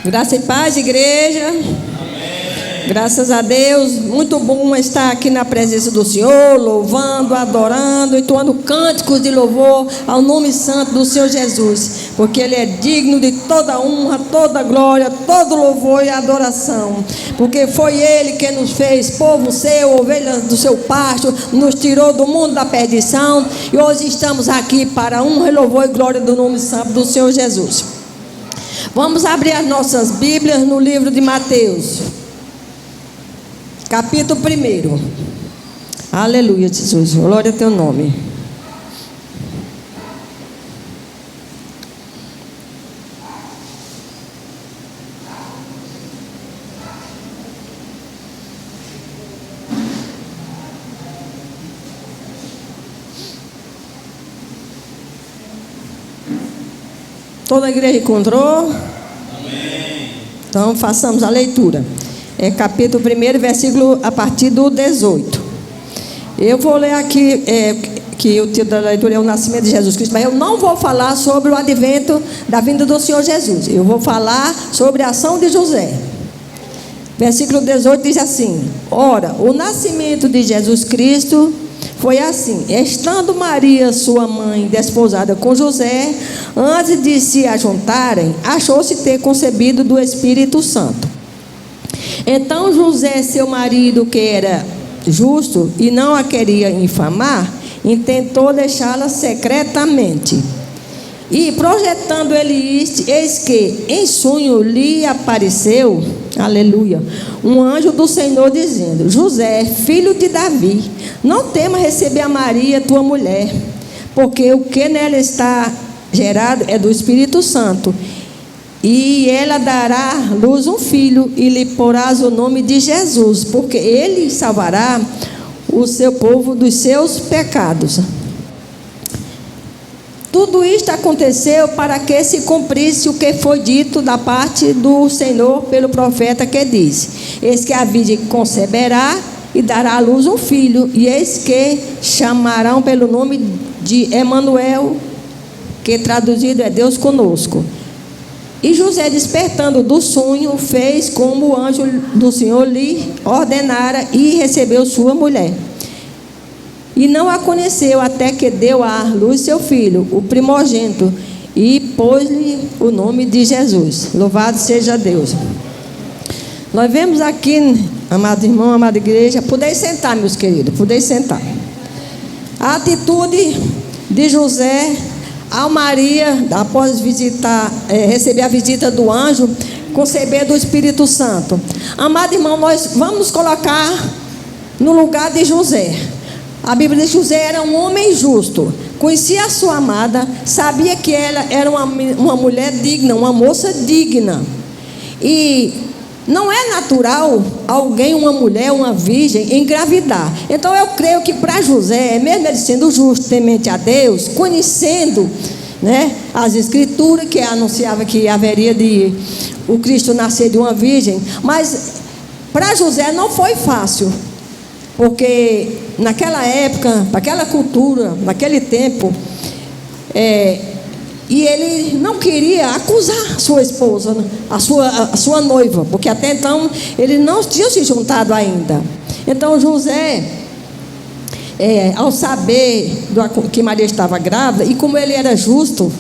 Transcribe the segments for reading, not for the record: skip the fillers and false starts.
Graça e paz, igreja. Graças a Deus, muito bom estar aqui na presença do Senhor, louvando, adorando, entoando cânticos de louvor ao nome santo do Senhor Jesus, porque Ele é digno de toda honra, toda glória, todo louvor e adoração, porque foi Ele que nos fez povo seu, ovelhas do seu pasto, nos tirou do mundo da perdição, e hoje estamos aqui para honra, louvor e glória do nome santo do Senhor Jesus. Vamos abrir as nossas Bíblias no livro de Mateus, capítulo 1. Aleluia, Jesus, glória a teu nome. Toda a igreja encontrou? Amém. Então façamos a leitura. É capítulo 1, versículo a partir do 18. Eu vou ler aqui, que o título da leitura é o nascimento de Jesus Cristo, mas eu não vou falar sobre o advento da vinda do Senhor Jesus. Eu vou falar sobre a ação de José. Versículo 18 diz assim: ora, o nascimento de Jesus Cristo foi assim: estando Maria, sua mãe, desposada com José, antes de se ajuntarem, achou-se ter concebido do Espírito Santo. Então José, seu marido, que era justo e não a queria infamar, intentou deixá-la secretamente. E projetando ele isto, eis que em sonho lhe apareceu, aleluia, um anjo do Senhor dizendo: José, filho de Davi, não temas receber a Maria, tua mulher, porque o que nela está gerado é do Espírito Santo. E ela dará à luz um filho, e lhe porás o nome de Jesus, porque ele salvará o seu povo dos seus pecados. Tudo isto aconteceu para que se cumprisse o que foi dito da parte do Senhor pelo profeta, que disse: eis que a virgem conceberá e dará à luz um filho, e eis que chamarão pelo nome de Emanuel, que traduzido é Deus conosco. E José, despertando do sonho, fez como o anjo do Senhor lhe ordenara, e recebeu sua mulher. E não a conheceu até que deu à luz seu filho, o primogênito, e pôs-lhe o nome de Jesus. Louvado seja Deus. Nós vemos aqui, amado irmão, amada igreja, podeis sentar, meus queridos, podeis sentar. A atitude de José ao Maria, após receber a visita do anjo, conceber do Espírito Santo. Amado irmão, nós vamos nos colocar no lugar de José. A Bíblia diz que José era um homem justo, conhecia a sua amada, sabia que ela era uma mulher digna, uma moça digna. E não é natural alguém, uma mulher, uma virgem, engravidar. Então eu creio que para José, mesmo ele sendo justo, temente a Deus, conhecendo, né, as escrituras que anunciava que haveria de o Cristo nascer de uma virgem, mas para José não foi fácil, porque naquela época, naquela cultura, naquele tempo, e ele não queria acusar sua esposa, a sua noiva, porque até então ele não tinha se juntado ainda. Então José, ao saber que Maria estava grávida, e como ele era justo,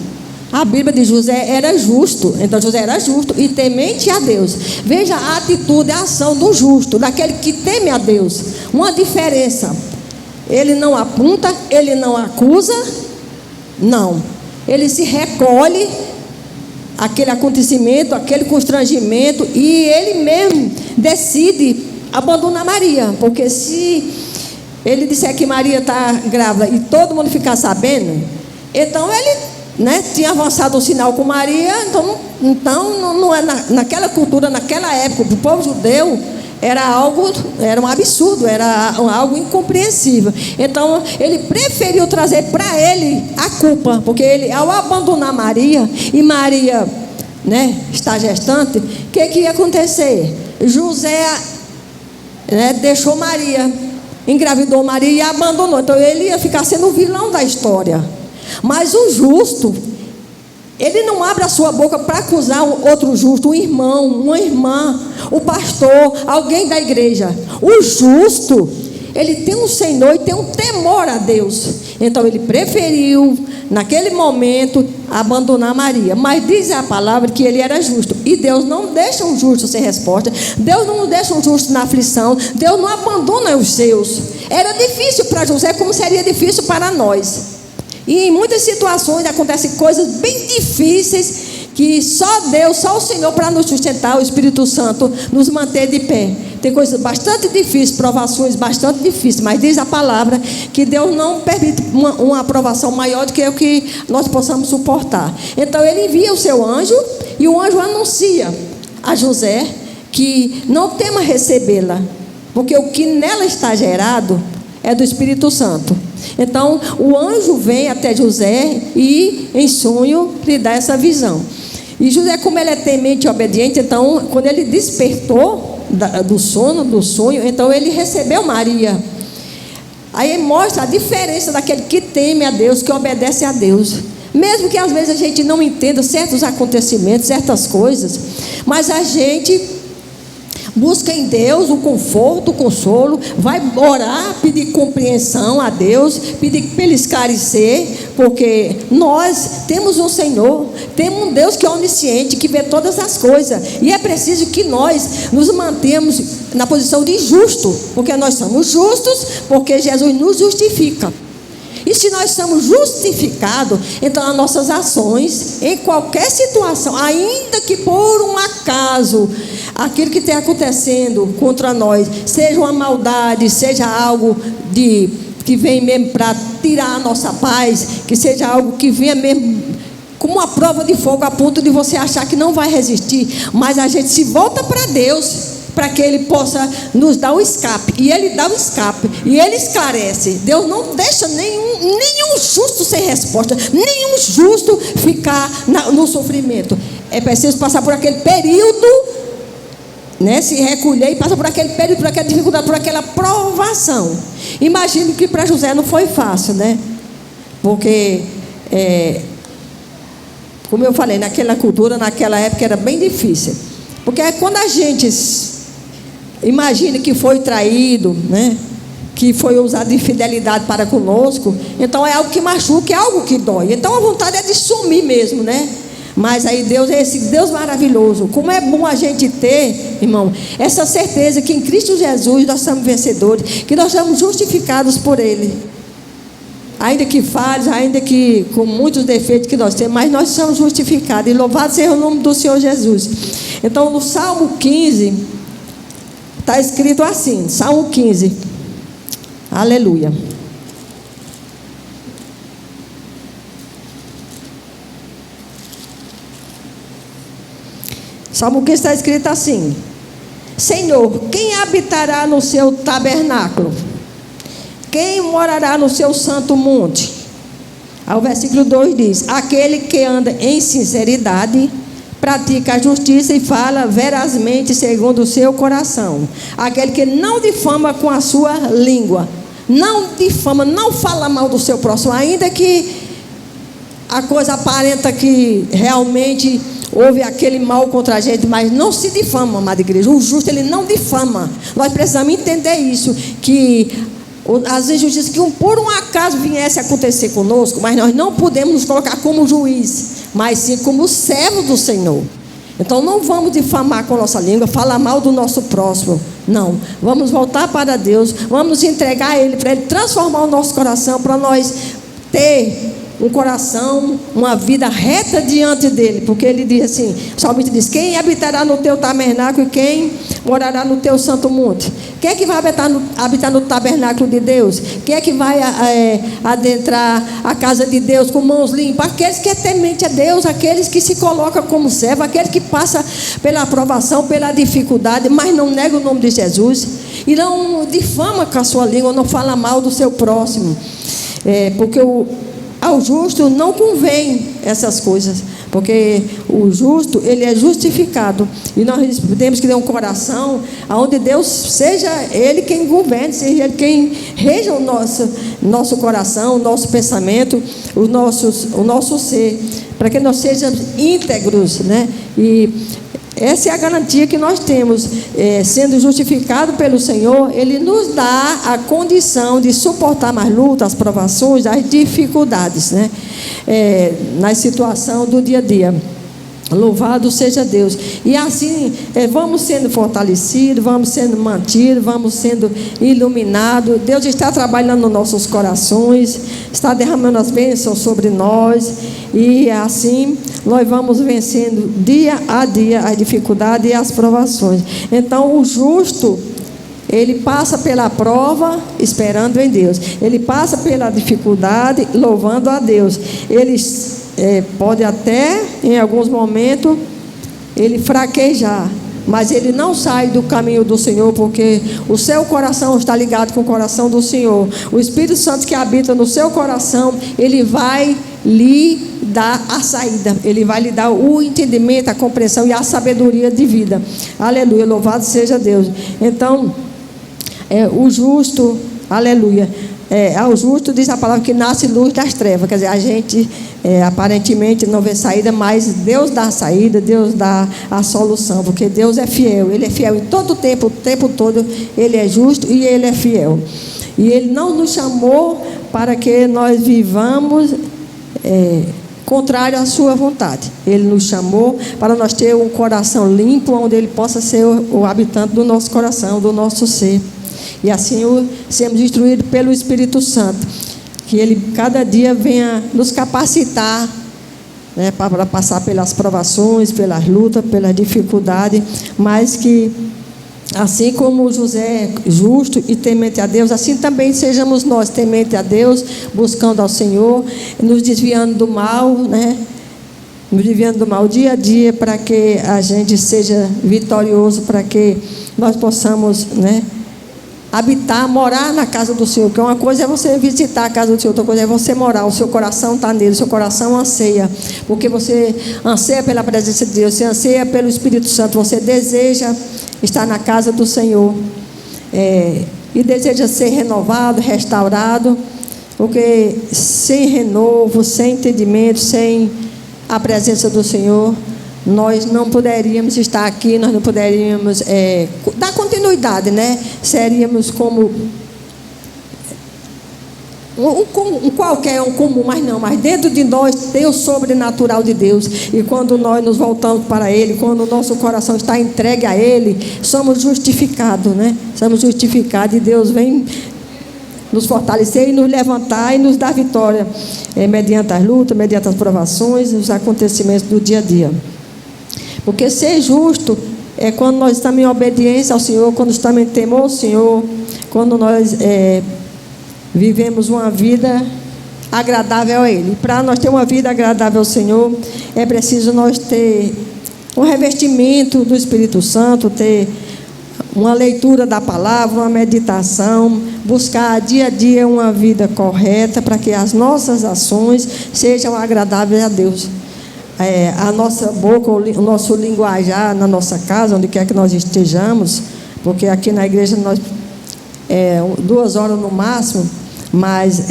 a Bíblia de José era justo, então José era justo e temente a Deus. Veja a atitude, a ação do justo, daquele que teme a Deus. Uma diferença: ele não aponta, ele não acusa, não. Ele se recolhe aquele acontecimento, aquele constrangimento, e ele mesmo decide abandonar Maria, porque se ele disser que Maria está grávida e todo mundo ficar sabendo, então ele, né, tinha avançado o sinal com Maria. Então não é naquela cultura, naquela época, para o povo judeu, era um absurdo, era algo incompreensível. Então ele preferiu trazer para ele a culpa, porque ele, ao abandonar Maria, e Maria, né, está gestante, o que ia acontecer? José, né, deixou Maria, engravidou Maria e abandonou. Então ele ia ficar sendo o vilão da história. Mas o justo, Ele não abre a sua boca para acusar um outro justo, um irmão, uma irmã, o pastor, alguém da igreja. O justo, ele tem um Senhor e tem um temor a Deus. Então ele preferiu, naquele momento, abandonar Maria. Mas diz a palavra que ele era justo. E Deus não deixa um justo sem resposta. Deus não deixa um justo na aflição. Deus não abandona os seus. Era difícil para José, como seria difícil para nós. E em muitas situações acontecem coisas bem difíceis que só Deus, só o Senhor para nos sustentar, o Espírito Santo, nos manter de pé. Tem coisas bastante difíceis, provações bastante difíceis, mas diz a palavra que Deus não permite uma aprovação maior do que o que nós possamos suportar. Então ele envia o seu anjo e o anjo anuncia a José que não tema recebê-la, porque o que nela está gerado é do Espírito Santo. Então o anjo vem até José e em sonho lhe dá essa visão. E José, como ele é temente e obediente, então quando ele despertou do sonho, então ele recebeu Maria. Aí mostra a diferença daquele que teme a Deus, que obedece a Deus. Mesmo que às vezes a gente não entenda certos acontecimentos, certas coisas, mas a gente busca em Deus o conforto, o consolo, vai orar, pedir compreensão a Deus, pedir para Ele esclarecer, porque nós temos um Senhor, temos um Deus que é onisciente, que vê todas as coisas, e é preciso que nós nos mantenhamos na posição de justo, porque nós somos justos, porque Jesus nos justifica. E se nós somos justificados, então as nossas ações, em qualquer situação, ainda que por um acaso, aquilo que está acontecendo contra nós, seja uma maldade, seja algo que vem mesmo para tirar a nossa paz, que seja algo que venha mesmo como uma prova de fogo, a ponto de você achar que não vai resistir, mas a gente se volta para Deus, para que Ele possa nos dar o escape. E Ele dá o escape. E Ele esclarece. Deus não deixa nenhum justo sem resposta. Nenhum justo ficar no sofrimento. É preciso passar por aquele período, né, se recolher e passar por aquele período, por aquela dificuldade, por aquela provação. Imagino que para José não foi fácil, né? Porque, como eu falei, naquela cultura, naquela época era bem difícil. Porque quando a gente imagina que foi traído, né, que foi usado de infidelidade para conosco, então é algo que machuca, é algo que dói. Então a vontade é de sumir mesmo, né? Mas aí Deus é esse Deus maravilhoso. Como é bom a gente ter, irmão, essa certeza que em Cristo Jesus nós somos vencedores, que nós somos justificados por Ele. Ainda que falhos, ainda que com muitos defeitos que nós temos, mas nós somos justificados. E louvado seja o nome do Senhor Jesus. Então no Salmo 15 está escrito assim, Salmo 15, aleluia. Salmo 15 está escrito assim: Senhor, quem habitará no seu tabernáculo? Quem morará no seu santo monte? Aí o versículo 2 diz: aquele que anda em sinceridade, pratica a justiça e fala verazmente segundo o seu coração. Aquele que não difama com a sua língua. Não difama, não fala mal do seu próximo, ainda que a coisa aparenta que realmente houve aquele mal contra a gente, mas não se difama, amada igreja. O justo, ele não difama. Nós precisamos entender isso, que as injustiças que por um acaso viesse a acontecer conosco, mas nós não podemos nos colocar como juiz, mas sim como servo do Senhor. Então não vamos difamar com a nossa língua, falar mal do nosso próximo. Não, vamos voltar para Deus, vamos nos entregar a Ele, para Ele transformar o nosso coração, para nós ter um coração, uma vida reta diante dEle. Porque Ele diz assim, o salmista diz: quem habitará no teu tabernáculo e quem morará no teu santo monte? Quem é que vai habitar no tabernáculo de Deus? Quem é que vai adentrar a casa de Deus com mãos limpas? Aqueles que é temente a Deus, aqueles que se colocam como servo, aqueles que passam pela aprovação, pela dificuldade, mas não nega o nome de Jesus e não difama com a sua língua, não fala mal do seu próximo. Porque ao justo não convém essas coisas, porque o justo, ele é justificado, e nós temos que ter um coração onde Deus seja Ele quem governe, seja Ele quem reja o nosso coração, o nosso pensamento, o nosso ser, para que nós sejamos íntegros, né? E essa é a garantia que nós temos, sendo justificado pelo Senhor. Ele nos dá a condição de suportar mais lutas, as provações, as dificuldades, né? Na situação do dia a dia. Louvado seja Deus. E assim vamos sendo fortalecidos, vamos sendo mantidos, vamos sendo iluminados. Deus está trabalhando nos nossos corações, está derramando as bênçãos sobre nós, e assim nós vamos vencendo dia a dia as dificuldades e as provações. Então o justo, ele passa pela prova esperando em Deus, ele passa pela dificuldade louvando a Deus. Ele pode até, em alguns momentos, ele fraquejar, mas ele não sai do caminho do Senhor, porque o seu coração está ligado com o coração do Senhor. O Espírito Santo que habita no seu coração, ele vai lhe dar a saída, ele vai lhe dar o entendimento, a compreensão e a sabedoria de vida. Aleluia, louvado seja Deus. Então, o justo, aleluia, ao justo diz a palavra que nasce luz das trevas. Quer dizer, a gente aparentemente não vê saída, mas Deus dá a saída, Deus dá a solução, porque Deus é fiel. Ele é fiel em todo o tempo todo. Ele é justo e Ele é fiel. E Ele não nos chamou para que nós vivamos contrário à sua vontade. Ele nos chamou para nós ter um coração limpo, onde Ele possa ser o habitante do nosso coração, do nosso ser. E assim sermos instruídos pelo Espírito Santo, que Ele cada dia venha nos capacitar, né, para passar pelas provações, pelas lutas, pelas dificuldades, mas que assim como José é justo e temente a Deus, assim também sejamos nós temente a Deus, buscando ao Senhor, nos desviando do mal, né? Nos desviando do mal dia a dia, para que a gente seja vitorioso, para que nós possamos, né, habitar, morar na casa do Senhor. Que uma coisa é você visitar a casa do Senhor, outra coisa é você morar. O seu coração está nele, o seu coração anseia, porque você anseia pela presença de Deus, você anseia pelo Espírito Santo, você deseja estar na casa do Senhor, e deseja ser renovado, restaurado, porque sem renovo, sem entendimento, sem a presença do Senhor, nós não poderíamos estar aqui, nós não poderíamos dar continuidade, né? Seríamos como um comum, mas dentro de nós tem o sobrenatural de Deus. E quando nós nos voltamos para Ele, quando o nosso coração está entregue a Ele, somos justificados, né? Somos justificados, e Deus vem nos fortalecer e nos levantar e nos dar vitória, mediante as lutas, mediante as provações, os acontecimentos do dia a dia. Porque ser justo é quando nós estamos em obediência ao Senhor, quando estamos em temor ao Senhor, quando nós vivemos uma vida agradável a Ele. Para nós ter uma vida agradável ao Senhor, é preciso nós ter um revestimento do Espírito Santo, ter uma leitura da palavra, uma meditação, buscar dia a dia uma vida correta, para que as nossas ações sejam agradáveis a Deus. A nossa boca, o nosso linguajar na nossa casa, onde quer que nós estejamos, porque aqui na igreja nós 2 horas no máximo, mas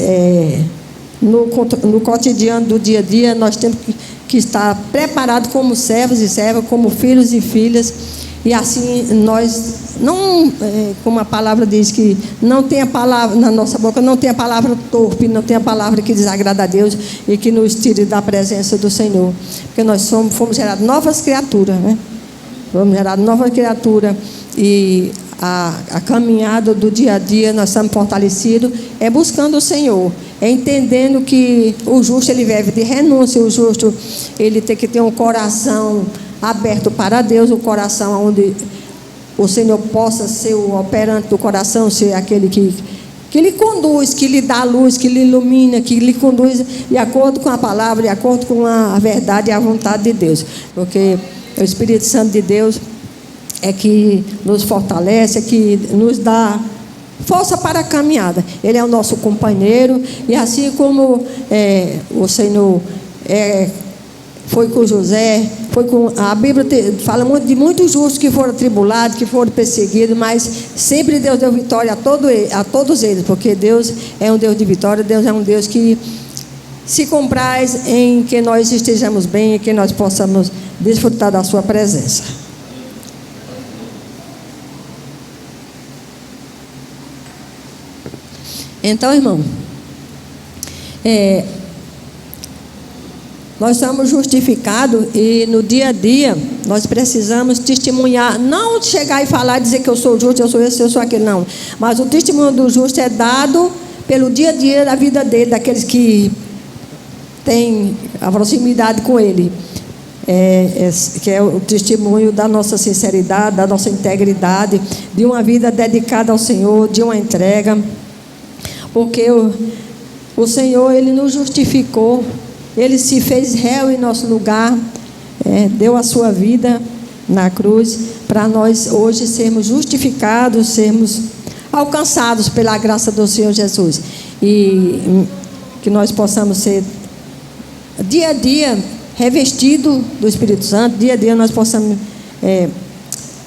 no cotidiano do dia a dia nós temos que estar preparados como servos e servas, como filhos e filhas, e assim nós não, como a palavra diz, que não tem a palavra na nossa boca, não tem a palavra torpe, não tem a palavra que desagrada a Deus e que nos tire da presença do Senhor, porque nós fomos gerados novas criaturas, né? Fomos gerados novas criaturas, e a caminhada do dia a dia nós estamos fortalecidos, buscando o Senhor, entendendo que o justo ele vive de renúncia, o justo ele tem que ter um coração aberto para Deus, um coração onde o Senhor possa ser o operante do coração, ser aquele que lhe conduz, que lhe dá luz, que lhe ilumina, que lhe conduz de acordo com a palavra, de acordo com a verdade e a vontade de Deus, porque o Espírito Santo de Deus é que nos fortalece, é que nos dá força para a caminhada. Ele é o nosso companheiro, e assim como o Senhor foi com José, foi com... A Bíblia fala muito de muitos justos que foram tribulados, que foram perseguidos, mas sempre Deus deu vitória a todos eles, porque Deus é um Deus de vitória, Deus é um Deus que se compraz em que nós estejamos bem e que nós possamos desfrutar da sua presença. Então, irmão, nós somos justificados e no dia a dia nós precisamos testemunhar, não chegar e falar, dizer que eu sou justo, eu sou esse, eu sou aquele, não. Mas o testemunho do justo é dado pelo dia a dia da vida dele, daqueles que têm a proximidade com ele. Que é o testemunho da nossa sinceridade, da nossa integridade, de uma vida dedicada ao Senhor, de uma entrega. Porque o Senhor, Ele nos justificou, Ele se fez réu em nosso lugar, deu a sua vida na cruz, para nós hoje sermos justificados, sermos alcançados pela graça do Senhor Jesus. E que nós possamos ser, dia a dia, revestidos do Espírito Santo, dia a dia nós possamos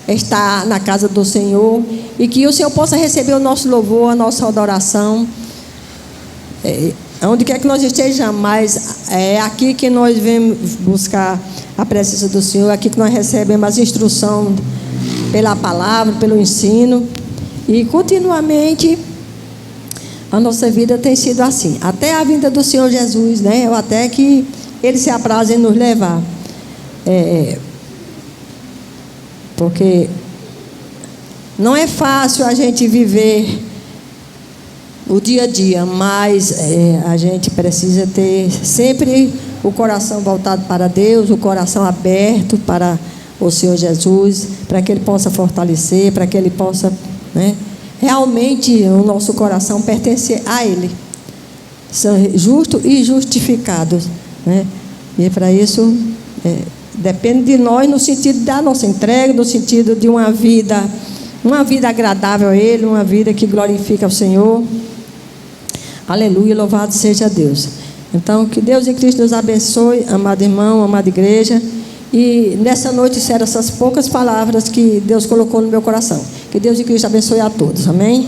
estar na casa do Senhor, e que o Senhor possa receber o nosso louvor, a nossa adoração, onde quer que nós estejamos, mas é aqui que nós vemos buscar a presença do Senhor, aqui que nós recebemos as instruções pela palavra, pelo ensino, e continuamente a nossa vida tem sido assim, até a vinda do Senhor Jesus, né? Ou até que Ele se apraz em nos levar, porque não é fácil a gente viver o dia a dia, mas a gente precisa ter sempre o coração voltado para Deus, o coração aberto para o Senhor Jesus, para que Ele possa fortalecer, para que Ele possa, né, realmente o nosso coração pertencer a Ele, ser justo e justificado, né? E para isso depende de nós, no sentido da nossa entrega, no sentido de uma vida agradável a Ele, uma vida que glorifica o Senhor. Aleluia, louvado seja Deus. Então, que Deus em Cristo nos abençoe, amado irmão, amada igreja. E nessa noite serão essas poucas palavras que Deus colocou no meu coração. Que Deus em Cristo abençoe a todos, amém?